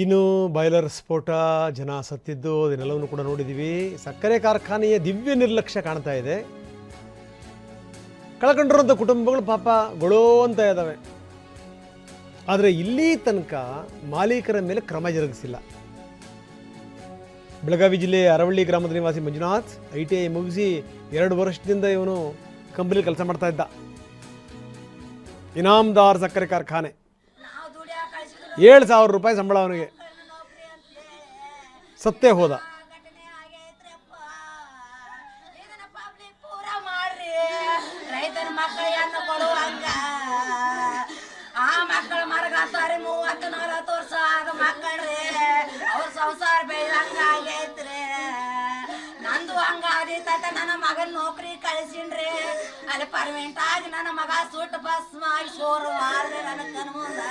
ಇನ್ನು ಬಾಯ್ಲರ್ ಸ್ಫೋಟ, ಜನ ಸತ್ತಿದ್ದು ಅದನ್ನೆಲ್ಲವನ್ನು ಕೂಡ ನೋಡಿದ್ದೀವಿ. ಸಕ್ಕರೆ ಕಾರ್ಖಾನೆಯ ದಿವ್ಯ ನಿರ್ಲಕ್ಷ್ಯ ಕಾಣ್ತಾ ಇದೆ. ಕಳ್ಕೊಂಡಿರುವಂಥ ಕುಟುಂಬಗಳು ಪಾಪ ಗೊಳೋ ಅಂತ ಇದ್ದಾವೆ. ಆದರೆ ಇಲ್ಲಿ ತನಕ ಮಾಲೀಕರ ಮೇಲೆ ಕ್ರಮ ಜರುಗಿಸಿಲ್ಲ. ಬೆಳಗಾವಿ ಜಿಲ್ಲೆಯ ಅರವಳ್ಳಿ ಗ್ರಾಮದ ನಿವಾಸಿ ಮಂಜುನಾಥ್ ITI ಮುಗಿಸಿ 2 ವರ್ಷದಿಂದ ಇವನು ಕಂಪನಿಲಿ ಕೆಲಸ ಮಾಡ್ತಾ ಇದ್ದ. ಇನಾಮ್ದಾರ್ ಸಕ್ಕರೆ ಕಾರ್ಖಾನೆ, 7,000 ರೂಪಾಯಿ ಸಂಬಳ ಅವನಿಗೆ. ಸತ್ತೇ ಹೋದ. ಆ ಮಕ್ಕಳ ಮರಗಾತಾರೆ 30-40 ವರ್ಷ ಆದ ಮಕ್ಕಳ್ರಿ, ಅವ್ರ ಸಂಸಾರ ಬೆಳಂಗ ಆಗೈತ್ರಿ. ನಂದು ಹಂಗಾದಿತ್ತ ನನ್ನ ಮಗನ ನೌಕರಿ ಕಳಿಸಿನ್ರಿ. ಅಲ್ಲಿ ಪರ್ಮೆಂಟ್ ಆಗಿ ನನ್ನ ಮಗ ಸುಟ್ಟು ಬಸ್ ಮಾಡಿ ಸೋರು ಆದ್ರೆ ನನ್ನ ಕಣ್ಮುಂದ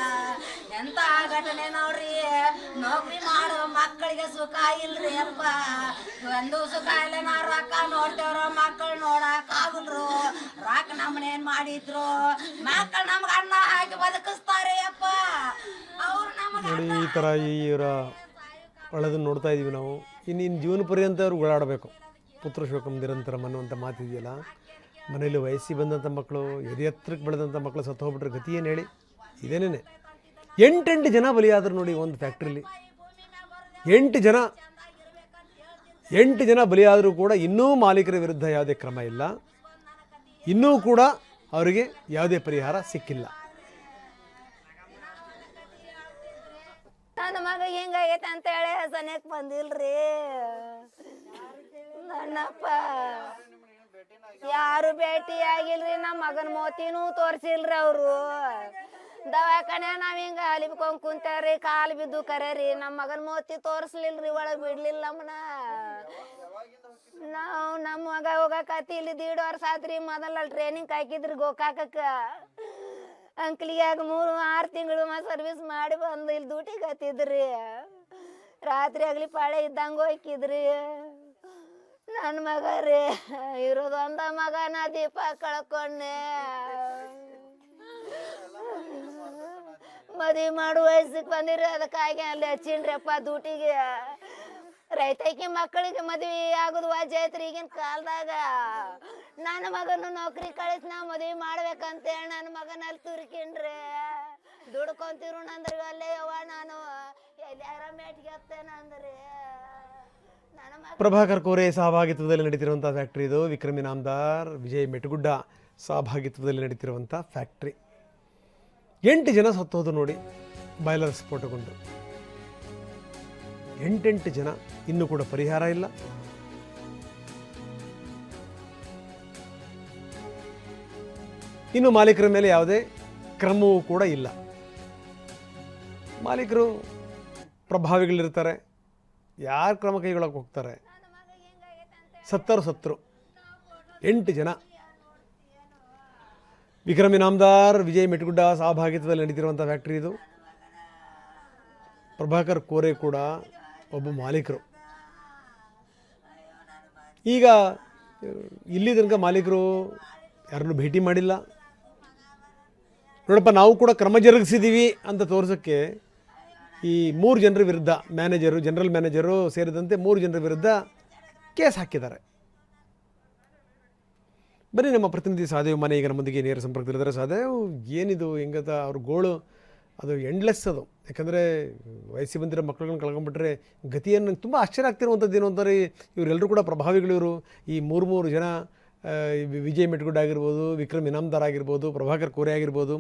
ಎಂತ ಘಟನೆ ನೋಡ್ರಿ. ನೌಕರಿ ಮಾಡೋ ಮಕ್ಕಳಿಗೆ ಸುಖ ಇಲ್ರಿ ಅಪ್ಪ. ಒಂದು ಸುಖ ಇಲ್ಲ. ನಾ ರೊಕ್ಕ ನೋಡ್ತೇವ್ರ, ಮಕ್ಕಳು ನೋಡಕ್ ಆಗಲ್ರು. ರೊಕ್ಕ ನಮ್ಮನೇನ್ ಮಾಡಿದ್ರು, ಮಕ್ಕಳು ನಮ್ಗೆ ಅನ್ನ ಹಾಕಿ ಬದುಕಿಸ್ತಾರೆ ಅಪ್ಪ. ಅವ್ರು ನೋಡಿ, ಈ ಥರ ಇವರ ಒಳ್ಳೆದನ್ನು ನೋಡ್ತಾ ಇದ್ದೀವಿ ನಾವು. ಇನ್ನು ಜೀವನ ಪರ್ಯಂತ ಅವ್ರು ಓಡಾಡಬೇಕು. ಪುತ್ರ ಶೋಕಂ ನಿರಂತರಂ ಅನ್ನುವಂಥ ಮಾತಿದೆಯಲ್ಲ, ಮನೇಲಿ ವಯಸ್ಸಿಗೆ ಬಂದಂಥ ಮಕ್ಕಳು, ಎತ್ತರಕ್ಕೆ ಬೆಳೆದಂಥ ಮಕ್ಕಳು ಸತ್ತು ಹೋಗ್ಬಿಟ್ರೆ ಗತಿ ಏನು ಹೇಳಿ? ಇದೇನೇ 8 ಜನ ಬಲಿಯಾದರು ನೋಡಿ ಒಂದು ಫ್ಯಾಕ್ಟ್ರಿಲಿ. 8 ಜನ ಬಲಿಯಾದರೂ ಕೂಡ ಇನ್ನೂ ಮಾಲೀಕರ ವಿರುದ್ಧ ಯಾವುದೇ ಕ್ರಮ ಇಲ್ಲ. ಇನ್ನೂ ಕೂಡ ಅವರಿಗೆ ಯಾವುದೇ ಪರಿಹಾರ ಸಿಕ್ಕಿಲ್ಲ. ನನ್ನ ಮಗ ಹಿಂಗಾಗೈತೆ ಅಂತ ಹೇಳಿ ಸನಿಯಕ್ಕೆ ಬಂದಿಲ್ರಿ. ನನ್ನಪ್ಪ ಯಾರು ಭೇಟಿ ಆಗಿಲ್ರಿ. ನಮ್ಮ ಮಗನ ಮೋತಿನೂ ತೋರ್ಸಿಲ್ರಿ ಅವರು. ದವಾಖಾನೆ ನಾವ್ ಹಿಂಗ ಅಲಿಬ್ಕೊಂಡ್ ಕುಂತಾರ್ರಿ, ಕಾಲು ಬಿದ್ದು ಕರೇರಿ. ನಮ್ಮ ಮಗನ ಮೋತಿ ತೋರ್ಸ್ಲಿಲ್ರಿ, ಒಳಗ್ ಬಿಡ್ಲಿಲ್ಲ ನಮ್ಮನ. ನಾವು ನಮ್ಮ ಮಗ ಹೋಗಕತ್ತಿ ಇಲ್ಲಿ 1.5 ವರ್ಷ ಆತ್ರಿ. ಮೊದಲ ಟ್ರೈನಿಂಗ್ ಹಾಕಿದ್ರಿ ಗೋಕಾಕಕ್ಕ. ಅಂಕ್ಲಿಗೆ 3-6 ತಿಂಗಳು ಸರ್ವಿಸ್ ಮಾಡಿ ಬಂದು ಇಲ್ಲಿ ಡ್ಯೂಟಿಗೆ ಹತ್ತಿದ್ರಿ. ರಾತ್ರಿ ಆಗ್ಲಿ ಪಾಳೆ ಇದ್ದಂಗ ಹೋಯ್ಕಿದ್ರಿ. ನನ್ನ ಮಗ ರೀ ಇರೋದು ಒಂದ ಮಗನ ದೀಪ ಕಳ್ಕೊಂಡೆ. ಮದುವೆ ಮಾಡುವ ವಯಸ್ಸಿಗೆ ಬಂದಿರಿ, ಅದಕ್ಕಾಗಿ ಅಲ್ಲಿ ಹಚ್ಚಿನ್ರಿಪ್ಪ ಡ್ಯೂಟಿಗೆ. ರೈತೈಕಿ ಮಕ್ಕಳಿಗೆ ಮದ್ವಿ ಆಗುದು ವಾಜ್ ಐತ್ರಿ ಈಗಿನ ಕಾಲದಾಗ. ನನ್ನ ಮಗನು ನೌಕರಿ ಕಳಿಸಿ ನಾ ಮದ್ವಿ ಮಾಡ್ಬೇಕಂತೇಳಿ ನನ್ನ ಮಗನಲ್ಲಿ ತುರ್ಕಿನ್ರಿ. ದುಡ್ಕೊಂತಿರು ನಂದ್ರಿ ಅಲ್ಲೇ ಯವ್ವ ನಾನು ಎಲ್ಲಾರ ಮೇಟ್ಗೆ ಹತ್ತೇನಂದ್ರಿ. ಪ್ರಭಾಕರ್ ಕೋರೆ ಸಹಭಾಗಿತ್ವದಲ್ಲಿ ನಡೀತಿರುವಂಥ ಫ್ಯಾಕ್ಟ್ರಿ ಇದು. ವಿಕ್ರಮ್ ಇನಾಮ್ದಾರ್, ವಿಜಯ್ ಮೆಟಗುಡ್ಡ ಸಹಭಾಗಿತ್ವದಲ್ಲಿ ನಡೀತಿರುವಂಥ ಫ್ಯಾಕ್ಟ್ರಿ. 8 ಜನ ಸತ್ತೋದು ನೋಡಿ ಬಾಯ್ಲರ್ ಸ್ಫೋಟಗೊಂಡು. 8 ಜನ, ಇನ್ನೂ ಕೂಡ ಪರಿಹಾರ ಇಲ್ಲ. ಇನ್ನು ಮಾಲೀಕರ ಮೇಲೆ ಯಾವುದೇ ಕ್ರಮವೂ ಕೂಡ ಇಲ್ಲ. ಮಾಲೀಕರು ಪ್ರಭಾವಿಗಳಿರ್ತಾರೆ, ಯಾರು ಕ್ರಮ ಕೈಗೊಳ್ಳಕ್ಕೆ ಹೋಗ್ತಾರೆ? ಸತ್ತರು 8 ಜನ. ವಿಕ್ರಮ್ ಇನಾಮ್ದಾರ್, ವಿಜಯ್ ಮೆಟಗುಡ್ಡ ಸಹಭಾಗಿತ್ವದಲ್ಲಿ ನಡೀತಿರುವಂಥ ಫ್ಯಾಕ್ಟ್ರಿ ಇದು. ಪ್ರಭಾಕರ್ ಕೋರೆ ಕೂಡ ಒಬ್ಬ ಮಾಲೀಕರು. ಈಗ ಇಲ್ಲಿ ತನಕ ಮಾಲೀಕರು ಯಾರನ್ನು ಭೇಟಿ ಮಾಡಿಲ್ಲ. ನೋಡಪ್ಪ, ನಾವು ಕೂಡ ಕ್ರಮ ಜರುಗಿಸಿದ್ದೀವಿ ಅಂತ ತೋರ್ಸೋಕ್ಕೆ ಈ 3 ಜನರ ವಿರುದ್ಧ ಮ್ಯಾನೇಜರು, ಜನರಲ್ ಮ್ಯಾನೇಜರು ಸೇರಿದಂತೆ 3 ಜನರ ವಿರುದ್ಧ ಕೇಸ್ ಹಾಕಿದ್ದಾರೆ. ಬನ್ನಿ, ನಮ್ಮ ಪ್ರತಿನಿಧಿ ಸಹದೇವ್ ಮನೆ ಈಗ ನಮ್ಮೊಂದಿಗೆ ನೇರ ಸಂಪರ್ಕದಲ್ಲಿದ್ದಾರೆ. ಸಹದೇವ್, ಏನಿದು ಹೆಂಗದ ಅವ್ರ ಗೋಳು? ಅದು ಎಂಡ್ಲೆಸ್ ಅದು. ಯಾಕಂದರೆ ವಯಸ್ಸಿಗೆ ಬಂದಿರೋ ಮಕ್ಕಳನ್ನ ಕಳ್ಕೊಂಡ್ಬಿಟ್ರೆ ಗತಿಯನ್ನು ತುಂಬ ಆಶ್ಚರ್ಯ ಆಗ್ತಿರುವಂಥದ್ದು ಏನು ಅಂತಾರೆ, ಇವರೆಲ್ಲರೂ ಕೂಡ ಪ್ರಭಾವಿಗಳಿವರು. ಈ 3 ಜನ, ವಿಜಯ್ ಮೆಟಗುಡ್ಡ ಆಗಿರ್ಬೋದು, ವಿಕ್ರಮ್ ಇನಾಮ್ದಾರ್ ಆಗಿರ್ಬೋದು, ಪ್ರಭಾಕರ್ ಕೋರೆ ಆಗಿರ್ಬೋದು,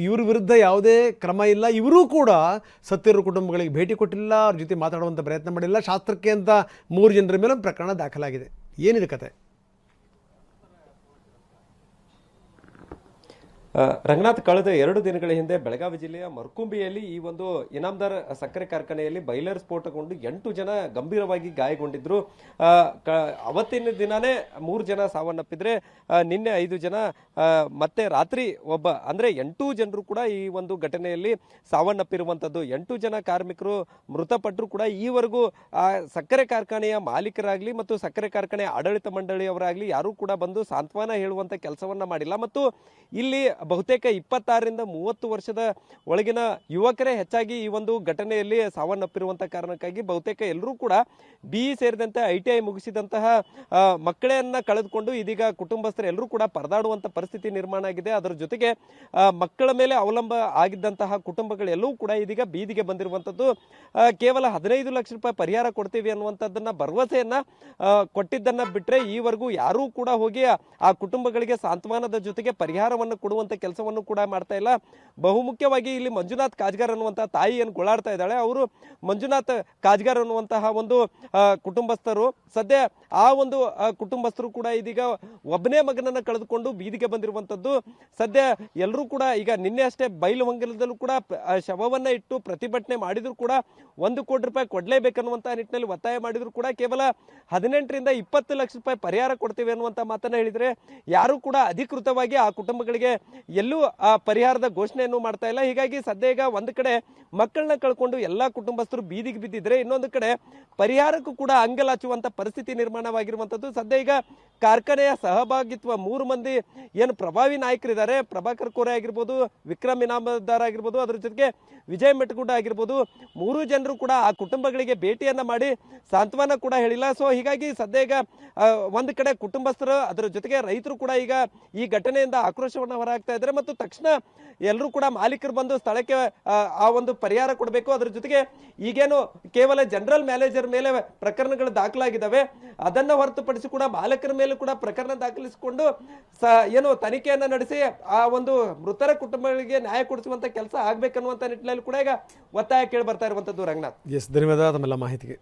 ಇವ್ರ ವಿರುದ್ಧ ಯಾವುದೇ ಕ್ರಮ ಇಲ್ಲ. ಇವರೂ ಕೂಡ ಸತ್ತಿರೋ ಕುಟುಂಬಗಳಿಗೆ ಭೇಟಿ ಕೊಟ್ಟಿಲ್ಲ, ಅವ್ರ ಜೊತೆ ಮಾತಾಡುವಂಥ ಪ್ರಯತ್ನ ಮಾಡಿಲ್ಲ. ಶಾಸ್ತ್ರಕ್ಕೆ ಅಂತ 3 ಜನರ ಮೇಲೆ ಪ್ರಕರಣ ದಾಖಲಾಗಿದೆ. ಏನಿದೆ ಕತೆ? ರಂಗನಾಥ್, ಕಳೆದ 2 ದಿನಗಳ ಹಿಂದೆ ಬೆಳಗಾವಿ ಜಿಲ್ಲೆಯ ಮರ್ಕುಂಬಿಯಲ್ಲಿ ಈ ಒಂದು ಇನಾಮ್ದಾರ್ ಸಕ್ಕರೆ ಕಾರ್ಖಾನೆಯಲ್ಲಿ ಬೈಲರ್ ಸ್ಫೋಟಗೊಂಡು 8 ಜನ ಗಂಭೀರವಾಗಿ ಗಾಯಗೊಂಡಿದ್ರು. ಅವತ್ತಿನ ದಿನಾನೇ 3 ಜನ ಸಾವನ್ನಪ್ಪಿದ್ರೆ, ನಿನ್ನೆ 5 ಜನ, ಮತ್ತೆ ರಾತ್ರಿ ಒಬ್ಬ, ಅಂದ್ರೆ 8 ಜನರು ಕೂಡ ಈ ಒಂದು ಘಟನೆಯಲ್ಲಿ ಸಾವನ್ನಪ್ಪಿರುವಂತದ್ದು. 8 ಜನ ಕಾರ್ಮಿಕರು ಮೃತಪಟ್ಟರು ಕೂಡ ಈವರೆಗೂ ಆ ಸಕ್ಕರೆ ಕಾರ್ಖಾನೆಯ ಮಾಲೀಕರಾಗ್ಲಿ ಮತ್ತು ಸಕ್ಕರೆ ಕಾರ್ಖಾನೆ ಆಡಳಿತ ಮಂಡಳಿಯವರಾಗ್ಲಿ ಯಾರು ಕೂಡ ಬಂದು ಸಾಂತ್ವನ ಹೇಳುವಂತ ಕೆಲಸವನ್ನ ಮಾಡಿಲ್ಲ. ಮತ್ತು ಇಲ್ಲಿ ಬಹುತೇಕ 26ರಿಂದ 30 ವರ್ಷದ ಒಳಗಿನ ಯುವಕರೇ ಹೆಚ್ಚಾಗಿ ಈ ಒಂದು ಘಟನೆಯಲ್ಲಿ ಸಾವನ್ನಪ್ಪಿರುವಂಥ ಕಾರಣಕ್ಕಾಗಿ ಬಹುತೇಕ ಎಲ್ಲರೂ ಕೂಡ BE ಸೇರಿದಂತೆ ITI ಮುಗಿಸಿದಂತಹ ಮಕ್ಕಳನ್ನ ಕಳೆದುಕೊಂಡು ಇದೀಗ ಕುಟುಂಬಸ್ಥರು ಎಲ್ಲರೂ ಕೂಡ ಪರದಾಡುವಂಥ ಪರಿಸ್ಥಿತಿ ನಿರ್ಮಾಣ ಆಗಿದೆ. ಅದರ ಜೊತೆಗೆ ಮಕ್ಕಳ ಮೇಲೆ ಅವಲಂಬ ಆಗಿದ್ದಂತಹ ಕುಟುಂಬಗಳೆಲ್ಲವೂ ಕೂಡ ಇದೀಗ ಬೀದಿಗೆ ಬಂದಿರುವಂಥದ್ದು. ಕೇವಲ 15 ಲಕ್ಷ ರೂಪಾಯಿ ಪರಿಹಾರ ಕೊಡ್ತೀವಿ ಅನ್ನುವಂಥದ್ದನ್ನ ಭರವಸೆಯನ್ನ ಕೊಟ್ಟಿದ್ದನ್ನ ಬಿಟ್ಟರೆ ಈವರೆಗೂ ಯಾರೂ ಕೂಡ ಹೋಗಿ ಆ ಕುಟುಂಬಗಳಿಗೆ ಸಾಂತ್ವನದ ಜೊತೆಗೆ ಪರಿಹಾರವನ್ನು ಕೊಡುವಂಥ ಕೆಲಸವನ್ನು ಕೂಡ ಮಾಡ್ತಾ ಇಲ್ಲ. ಬಹುಮುಖ್ಯವಾಗಿ ಇಲ್ಲಿ ಮಂಜುನಾಥ್ ಕಾಜ್ಗಾರ್ ಅನ್ನುವಂತಹ ತಾಯಿ ಏನು ಗೋಳಾಡ್ತಾ ಇದ್ದಾಳೆ, ಅವರು ಮಂಜುನಾಥ್ ಕಾಜ್ಗಾರ್ ಅನ್ನುವಂತಹ ಒಂದು ಕುಟುಂಬಸ್ಥರು ಸದ್ಯ ಆ ಒಂದು ಕುಟುಂಬಸ್ಥರು ಕೂಡ ಇದೀಗ ಒಬ್ಬನೇ ಮಗನನ್ನ ಕಳೆದುಕೊಂಡು ಬೀದಿಗೆ ಬಂದಿರುವಂತದ್ದು. ಸದ್ಯ ಎಲ್ಲರೂ ಕೂಡ ಈಗ ನಿನ್ನೆ ಅಷ್ಟೇ ಬೈಲಹೊಂಗಲದಲ್ಲೂ ಕೂಡ ಶವವನ್ನ ಇಟ್ಟು ಪ್ರತಿಭಟನೆ ಮಾಡಿದ್ರು ಕೂಡ 1 ಕೋಟಿ ರೂಪಾಯಿ ಕೊಡ್ಲೇಬೇಕನ್ನುವಂತಹ ನಿಟ್ಟಿನಲ್ಲಿ ಒತ್ತಾಯ ಮಾಡಿದ್ರು ಕೂಡ ಕೇವಲ 18ರಿಂದ 20 ಲಕ್ಷ ರೂಪಾಯಿ ಪರಿಹಾರ ಕೊಡ್ತೀವಿ ಅನ್ನುವಂತ ಮಾತನ್ನ ಹೇಳಿದ್ರೆ ಯಾರು ಕೂಡ ಅಧಿಕೃತವಾಗಿ ಆ ಕುಟುಂಬಗಳಿಗೆ ಎಲ್ಲೂ ಆ ಪರಿಹಾರದ ಘೋಷಣೆಯನ್ನು ಮಾಡ್ತಾ ಇಲ್ಲ. ಹೀಗಾಗಿ ಸದ್ಯ ಈಗ ಒಂದು ಕಡೆ ಮಕ್ಕಳನ್ನ ಕಳ್ಕೊಂಡು ಎಲ್ಲಾ ಕುಟುಂಬಸ್ಥರು ಬೀದಿಗೆ ಬಿದ್ದಿದ್ರೆ, ಇನ್ನೊಂದು ಕಡೆ ಪರಿಹಾರಕ್ಕೂ ಕೂಡ ಅಂಗಲಾಚುವಂತ ಪರಿಸ್ಥಿತಿ ನಿರ್ಮಾಣವಾಗಿರುವಂತದ್ದು. ಸದ್ಯ ಈಗ ಕಾರ್ಖಾನೆಯ ಸಹಭಾಗಿತ್ವ 3 ಮಂದಿ ಏನು ಪ್ರಭಾವಿ ನಾಯಕರಿದ್ದಾರೆ, ಪ್ರಭಾಕರ್ ಕೋರೆ ಆಗಿರ್ಬೋದು, ವಿಕ್ರಮ್ ಇನಾಮದಾರ್ ಆಗಿರ್ಬೋದು, ಅದ್ರ ಜೊತೆಗೆ ವಿಜಯ್ ಮೆಟ್ಗುಡ್ಡ ಆಗಿರ್ಬೋದು, 3 ಜನರು ಕೂಡ ಆ ಕುಟುಂಬಗಳಿಗೆ ಭೇಟಿಯನ್ನ ಮಾಡಿ ಸಾಂತ್ವನ ಕೂಡ ಹೇಳಿಲ್ಲ. ಸೊ ಹೀಗಾಗಿ ಸದ್ಯ ಈಗ ಒಂದು ಕಡೆ ಕುಟುಂಬಸ್ಥರು ಅದರ ಜೊತೆಗೆ ರೈತರು ಕೂಡ ಈಗ ಈ ಘಟನೆಯಿಂದ ಆಕ್ರೋಶವನ್ನು ಹೊರಹಾಕ್ತಾ ಇದ್ದಾರೆ ಮತ್ತು ತಕ್ಷಣ ಎಲ್ಲರೂ ಕೂಡ ಮಾಲೀಕರು ಬಂದು ಸ್ಥಳಕ್ಕೆ ಆ ಒಂದು ಪರಿಹಾರ ಕೊಡಬೇಕು. ಅದ್ರ ಜೊತೆಗೆ ಈಗೇನು ಕೇವಲ ಜನರಲ್ ಮ್ಯಾನೇಜರ್ ಮೇಲೆ ಪ್ರಕರಣಗಳು ದಾಖಲಾಗಿದ್ದಾವೆ, ಅದನ್ನ ಹೊರತುಪಡಿಸಿ ಕೂಡ ಮಾಲೀಕರ ಮೇಲೆ ಕೂಡ ಪ್ರಕರಣ ದಾಖಲಿಸಿಕೊಂಡು ಏನು ತನಿಖೆಯನ್ನ ನಡೆಸಿ ಆ ಒಂದು ಮೃತರ ಕುಟುಂಬಗಳಿಗೆ ನ್ಯಾಯ ಕೊಡಿಸುವಂತ ಕೆಲಸ ಆಗ್ಬೇಕನ್ನುವಂತ ನಿಟ್ಟಿನಲ್ಲಿ ಕೂಡ ಈಗ ಒತ್ತಾಯ ಕೇಳಿ ಬರ್ತಾ ಇರುವಂತದ್ದು. ರಂಗನಾಥ್, ಎಸ್, ಧನ್ಯವಾದ ತಮ್ಮೆಲ್ಲ ಮಾಹಿತಿಗೆ.